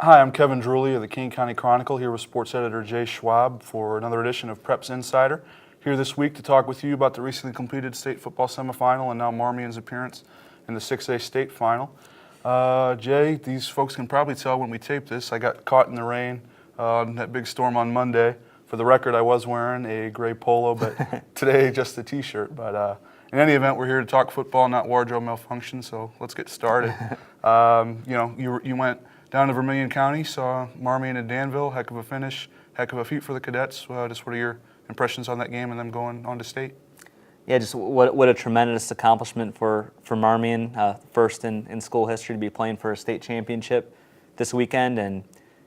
Hi, I'm Kevin Drewley of the Kane County Chronicle, here with sports editor Jay Schwab for another edition of Preps Insider. Here this week to talk with you about the recently completed state football semifinal and now Marmion's appearance in the 6A state final. Jay, these folks can probably tell when we tape this, I got caught in the rain in that big storm on Monday. For the record, I was wearing a gray polo, but today just a t-shirt. But in any event, we're here to talk football, not wardrobe malfunction, so let's get started. You went down to Vermilion County, saw Marmion and Danville, heck of a finish, heck of a feat for the cadets. Just what are your impressions on that game and them going on to state? Yeah, just what a tremendous accomplishment for Marmion, first in school history to be playing for a state championship this weekend. And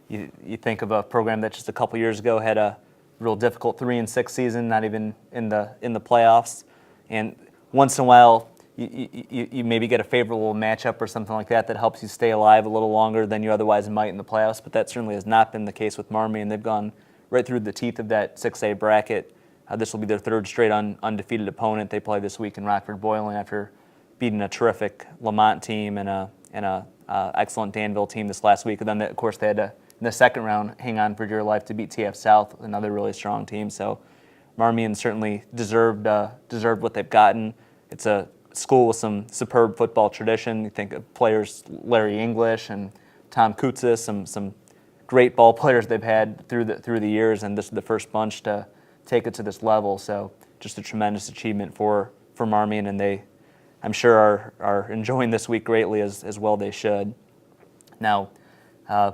you think of a program that just a couple years ago had a real difficult 3-6 season, not even in the playoffs. And once in a while, you maybe get a favorable matchup or something like that helps you stay alive a little longer than you otherwise might in the playoffs, but that certainly has not been the case with Marmion. They've gone right through the teeth of that 6A bracket. This will be their third straight undefeated opponent. They play this week in Rockford-Boylan after beating a terrific Lamont team and a excellent Danville team this last week. And then, of course, they had to, in the second round, hang on for dear life to beat TF South, another really strong team. So Marmion certainly deserved what they've gotten. It's a school with some superb football tradition. You think of players Larry English and Tom Kutzis, some great ball players they've had through the years, and this is the first bunch to take it to this level. So just a tremendous achievement for Marmion, and they, I'm sure, are enjoying this week greatly as well they should. Now,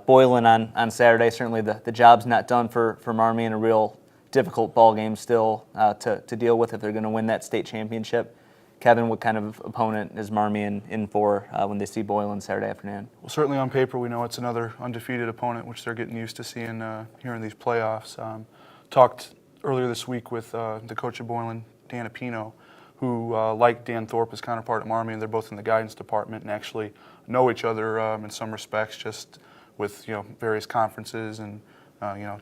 Boylan on Saturday, certainly the job's not done for Marmion, a real difficult ball game still to deal with if they're going to win that state championship. Kevin, what kind of opponent is Marmion in for when they see Boylan Saturday afternoon? Well, certainly on paper, we know it's another undefeated opponent, which they're getting used to seeing here in these playoffs. Talked earlier this week with the coach of Boylan, Dan Apino, who, like Dan Thorpe, his counterpart at Marmion, they're both in the guidance department and actually know each other in some respects, just with various conferences and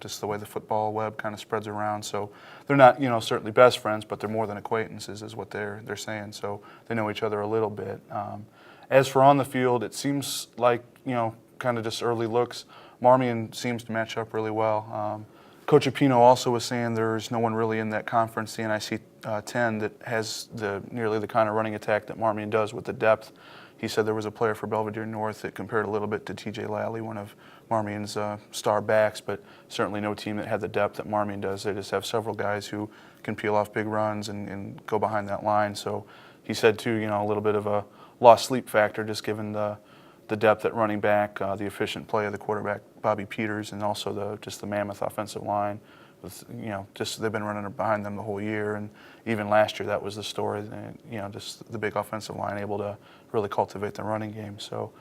just the way the football web kind of spreads around. So they're not, certainly best friends, but they're more than acquaintances is what they're saying. So they know each other a little bit. As for on the field, it seems like, kind of just early looks, Marmion seems to match up really well. Coach Apino also was saying there's no one really in that conference, the NIC 10, that has nearly the kind of running attack that Marmion does with the depth. He said there was a player for Belvedere North that compared a little bit to TJ Lally, one of Marmion's star backs, but certainly no team that had the depth that Marmion does. They just have several guys who can peel off big runs and go behind that line. So he said, too, a little bit of a lost sleep factor just given the depth at running back, the efficient play of the quarterback, Bobby Peters, and also just the mammoth offensive line. With, just they've been running behind them the whole year, and even last year that was the story. Just the big offensive line able to really cultivate the running game. So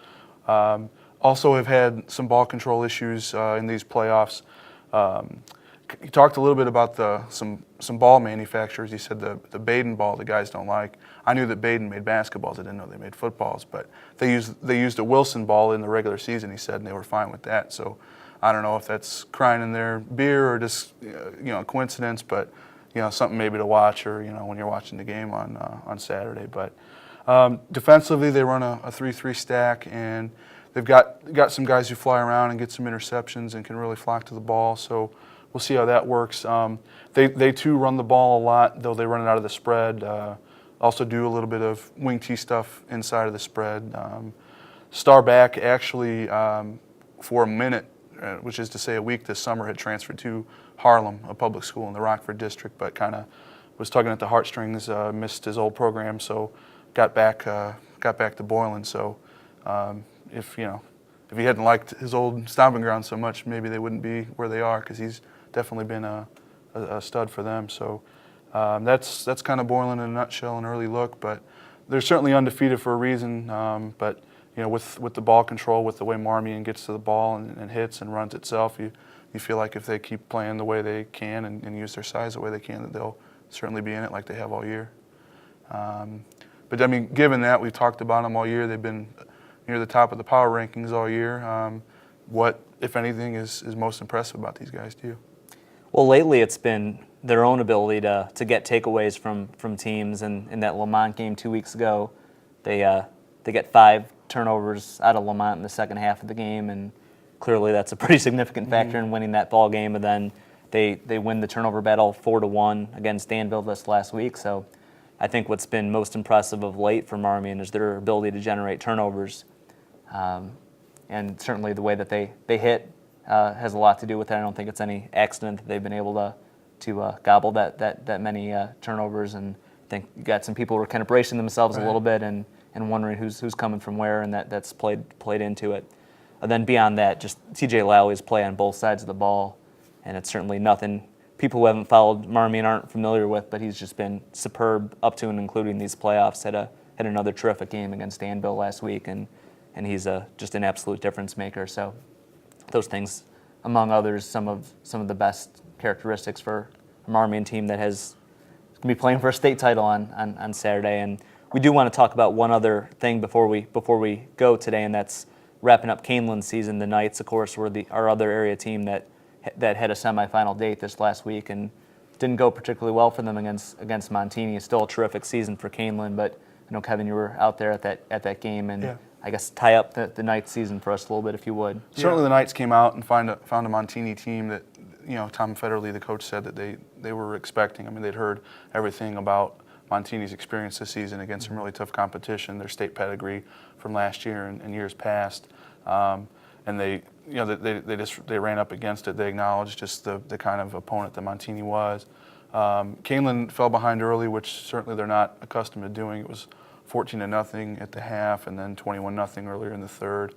also have had some ball control issues in these playoffs. He talked a little bit about some ball manufacturers. He said the Baden ball the guys don't like. I knew that Baden made basketballs. I didn't know they made footballs, but they used a Wilson ball in the regular season, he said, and they were fine with that. So I don't know if that's crying in their beer or just a coincidence, but something maybe to watch, or when you're watching the game on Saturday. But defensively, they run a 3-3 stack, and they've got some guys who fly around and get some interceptions and can really flock to the ball. So we'll see how that works. They too run the ball a lot, though they run it out of the spread. Also do a little bit of wing T stuff inside of the spread. Star back actually for a minute, which is to say a week this summer, had transferred to Harlem, a public school in the Rockford district, but kind of was tugging at the heartstrings, missed his old program, so got back to Boylan. So if he hadn't liked his old stomping ground so much, maybe they wouldn't be where they are, because he's definitely been a stud for them. So that's kind of Boylan in a nutshell, an early look, but they're certainly undefeated for a reason. But with the ball control, with the way Marmion gets to the ball and hits and runs itself, you feel like if they keep playing the way they can and use their size the way they can, that they'll certainly be in it like they have all year. But I mean, given that, we've talked about them all year. They've been near the top of the power rankings all year. What, if anything, is most impressive about these guys to you? Well, lately it's been their own ability to get takeaways from teams. And in that Lamont game 2 weeks ago, they get 5 turnovers out of Lamont in the second half of the game, and clearly that's a pretty significant factor in winning that ball game. And then they win the turnover battle 4-1 against Danville this last week. So I think what's been most impressive of late for Marmion is their ability to generate turnovers. And certainly the way that they hit has a lot to do with it. I don't think it's any accident that they've been able to gobble that many turnovers. And I think you got some people who are kind of bracing themselves a little bit and wondering who's coming from where, and that's played into it. And then beyond that, just TJ Lowry's play on both sides of the ball, and it's certainly nothing people who haven't followed Marmion aren't familiar with, but he's just been superb up to and including these playoffs. Had another terrific game against Danville last week, and he's just an absolute difference maker. So those things, among others, some of the best characteristics for a Marmion team that has going to be playing for a state title on Saturday. And we do want to talk about one other thing before we go today, and that's wrapping up Keeneland season. The Knights, of course, were our other area team that had a semifinal date this last week and didn't go particularly well for them against Montini. It's still a terrific season for Keeneland, but I know, Kevin, you were out there at that game, and I guess tie up the Knights season for us a little bit if you would. Certainly the Knights came out and found a Montini team that, Tom Federle, the coach, said that they were expecting. I mean, they'd heard everything about Montini's experience this season against some really tough competition, their state pedigree from last year and years past. And they ran up against it. They acknowledged just the kind of opponent that Montini was. Keeneland fell behind early, which certainly they're not accustomed to doing. It was 14-0 at the half, and then 21-0 earlier in the third.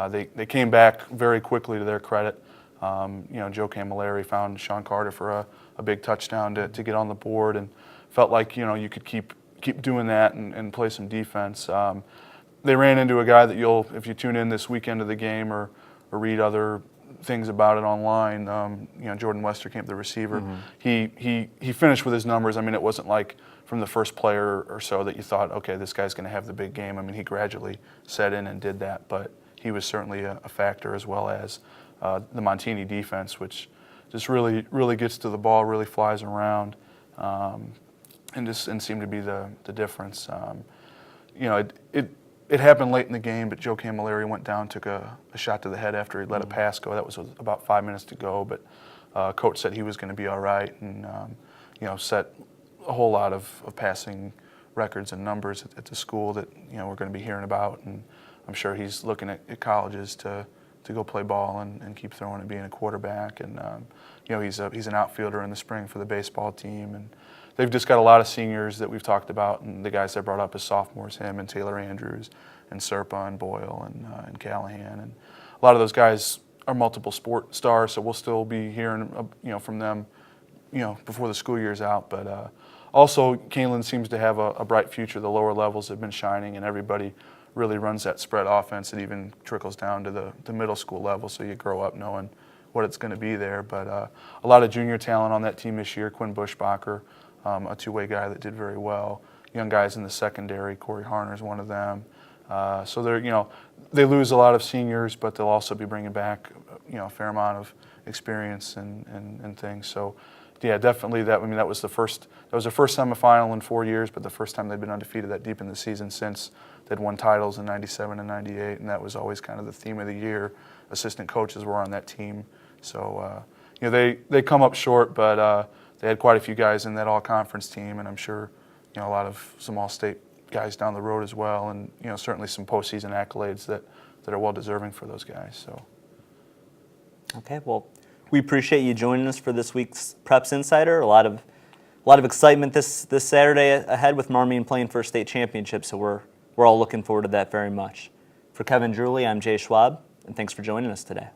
They came back very quickly, to their credit. Joe Camilleri found Sean Carter for a big touchdown to get on the board, and felt like you could keep doing that and play some defense. They ran into a guy that if you tune in this weekend of the game or read other things about it online, Jordan Westerkamp, the receiver, he finished with his numbers. I mean, it wasn't like from the first player or so that you thought, okay, this guy's going to have the big game. I mean, he gradually set in and did that, but he was certainly a factor, as well as the Montini defense, which just really gets to the ball, really flies around, and seemed to be the difference. It happened late in the game, but Joe Camilleri went down, took a shot to the head after he let a pass go. That was about 5 minutes to go, but coach said he was going to be all right, and set a whole lot of passing records and numbers at the school that we're going to be hearing about. And I'm sure he's looking at colleges to go play ball and keep throwing and being a quarterback. And he's an outfielder in the spring for the baseball team, and they've just got a lot of seniors that we've talked about, and the guys they brought up as sophomores, him and Taylor Andrews and Serpa and Boyle and Callahan. And a lot of those guys are multiple sport stars, so we'll still be hearing from them before the school year's out. But also, Keeneland seems to have a bright future. The lower levels have been shining, and everybody really runs that spread offense. It even trickles down to the middle school level, so you grow up knowing what it's going to be there. But a lot of junior talent on that team this year. Quinn Bushbacher, a two-way guy that did very well. Young guys in the secondary. Corey Harner's one of them. So they lose a lot of seniors, but they'll also be bringing back a fair amount of experience and things. So yeah, definitely that was their first semifinal in 4 years, but the first time they'd been undefeated that deep in the season since they'd won titles in '97 and '98, and that was always kind of the theme of the year. Assistant coaches were on that team, so they come up short, but they had quite a few guys in that all-conference team, and I'm sure a lot of some all-state guys down the road as well, and certainly some postseason accolades that are well deserving for those guys. So. Okay, well, we appreciate you joining us for this week's Preps Insider. A lot of excitement this Saturday ahead with Marmion playing for a state championship, so we're all looking forward to that very much. For Kevin Drewley, I'm Jay Schwab, and thanks for joining us today.